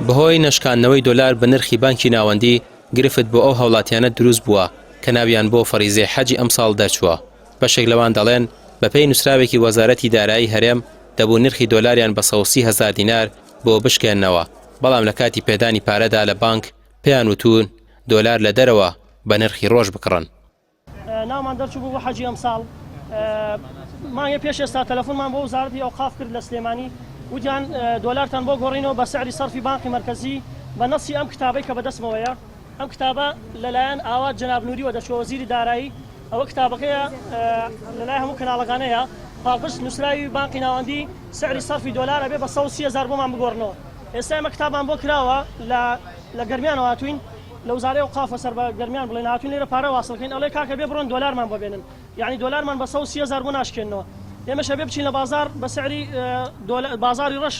بەهۆی نەشکاندنەوەی دۆلار بە نرخی بانکی ناوەندی گرفت بۆ ئەو هەوڵاتیانە دروست بووە کە ناویان بۆ فەریزەی حەجی ئەمساڵ دەرچووە. بەشێک لەوان دەڵێن بەپێی نووسراوێکی وەزارەتی دارایی هەرێم دەبوو نرخی دۆلاریان بە 130,000 دینار بۆ بشکێننەوە، بەڵام لە کاتی پێدانی پارەدا لە بانک پێیان وتون دۆلار لە دەرەوە بە نرخی ڕۆژ بکڕن. ناومان دەرچوو بوو بۆ حەجی ئەمساڵ، مانگە پێش ئێستا تەلەفۆنمان بۆ وزارەتی ئەوقاف کرد لە سلێمانی، وتیان دۆلارتان بۆ گۆڕینەوە بە سعری سەرفی بانکی مرکزی بە نەسی ئەم کتابەی کە بەدەستمەوەیە. ئەم کتابە لەلایەن ئاوات جەناب نووریەوە دەچوە وەزیری دارایی، ئەوە کتابەکەیە لەلای هەموو کەناڵەکانەیە پاڵپشت نووسراوی بانکی ناوەندی سعری سەرفی دۆلارە بێ بە 130,000 بۆمان بگۆڕنەوە. ئێستا ئێمە کتابمان بۆ کراوە لە گەرمیانەوە هاتوین، لە وزارەی ئەوقاف سەر بە گەرمیان بڵێن هاتوین لێرە پارە واسڵکەین، ئەڵێ کاکە بێ بڕۆن دۆلارمان ببێنن، یعنی دۆلارمان بە 130,000 بۆ ناشکێنەوە. ئێمەش بێ بچین لە بازار بە سعری بازاری ڕەش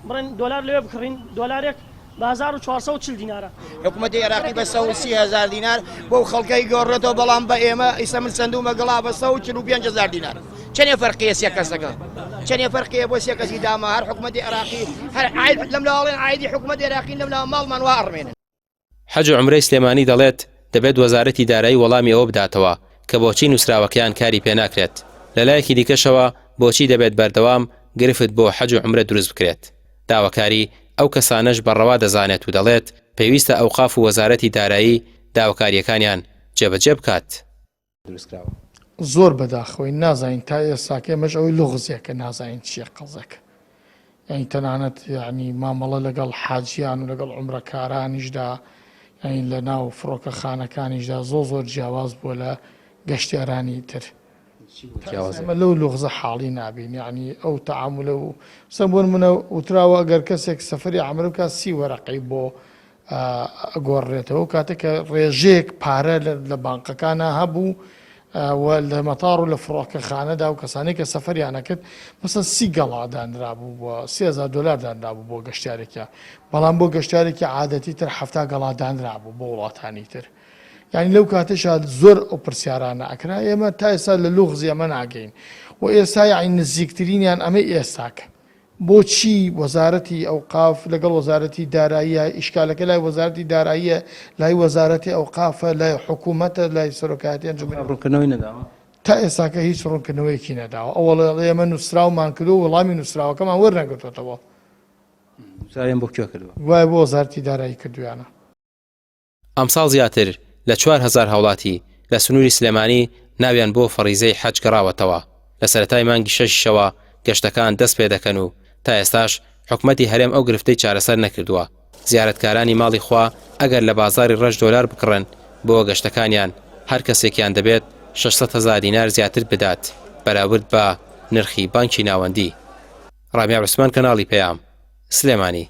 بڕێن دۆلار لێوێ بکڕین، دۆلارێک بە 1440 دینارە. حکوومەتی عێراقی بە 130,000 دینار بۆ خەڵکەی گۆڕێتەوە، بەڵام بە ئێمە ئیسا من سندومە گەڵا بە 145,000 دینار. چەندێ فەرقیە سێ کەسەکە؟ چەندێ فەرقیە بۆ سێ کەسی داما؟ هەر حکوومەتی عێراقی هەر لەم لاوەڵێن عایدی حکوومەتی عێراقی لەم لا ماڵمان وا ئەڕمێنن. حەج عومرەی سلێمانی دەڵێت دەبێت وەزارەتی دارایی وەڵامی ئەوە بداتەوە کە بۆچی نووسراوەکەیان کاری پێ ناکرێت. لەلایەکی دیکەشەوە بۆچی دەبێت بەردەوام گرفت بۆ حەج عومرە دروست بکرێت. داواکاری ئەو کەسانەش بەڕەوا دەزانێت و دەڵێت پێویستە ئەوقاف و وەزارەتی دارایی داواکاریەکانیان جێبەجێ بکات. زۆر بەداخەوەی نازانین تا ئێستاکە ئێمەش ئەوەی لغزێکە نازانین چیە قەزەکە، یعنی تەنانەت یعنی مامەڵە لەگەڵ حاجیان و لەگەڵ عومرەکارانیشدا، یعنی لە ناو فڕۆکەخانەکانیشدا زۆر جیاواز بووە لە گەشتیارانی تر. ئەمە لەو لغزە حاڵی نابین، یعنی ئەو تەعاملە و سەبوون منە وتراوە ئەگەر کەسێک سەفەری عەمرە بکات 30 وەرەقەی بۆ گۆڕێتەوە، کاتێککە ڕێژەیەک پارە لە بانقەکانە هەبوو لە مەتاڕ و لە فڕۆکەخانەدا و کەسانی کە سەفەریانەکرد مەسەن 30 گەڵا دانرابوو بووە 30,000 دۆلار دانرابوو بۆ گەشتارێکە، بەڵام بۆ گەشتارێکی عادەتی تر 70 گەڵا دانرابوو بۆ وڵاتانی تر. یعنی لەو کاتەشا زۆر ئەو پرسیارانە ئەکرا، ئێمە تا ئێستا لە لوغزی ئەمە ناگەین و ئێستا یعنی نزیکترینیان ئەمە ئێستاکە. بۆچی وەزارەتی ئەوقاف لەگەڵ وەزارەتی داراییە، ئیشکالەکە لای وەزارەتی داراییە، لای وەزارەتی ئەوقافە، لای حکوومەتە، لای سەرۆکایەتی ڕوونکردنەوەی نەداوە، تا ئێستاکە هیچ ڕوونکردنەوەیەکی نەداوە. ئەوڵ ئێمە نووسراومان کردو و وەڵامی نووسراوەکەمان وەرنەگرتوێتەوە. بۆ کێ کردووە؟ وای بۆ وەزارەتی دارایی کردویانە. ئەمساڵ زیاتر لە 4,000 هاوڵاتی لە سنووری سلێمانی ناویان بۆ فەریزەی حەج گەڕاوەتەوە. لە سەرەتای مانگی 6ەوە گەشتەکان دەست پێ دەکەن و تا ئێستاش حکوومەتی هەرێم ئەو گرفتەی چارەسەر نەکردووە. زیارەتکارانی ماڵی خوا ئەگەر لە بازاری ڕەش دۆلار بکڕن بۆ گەشتەکانیان هەر کەسێکیان دەبێت 600,000 دینار زیاتر بدات بەراورد بە نرخی بانکی ناوەندی. ڕامیار عوسمان، کەناڵی پەیام، سلێمانی.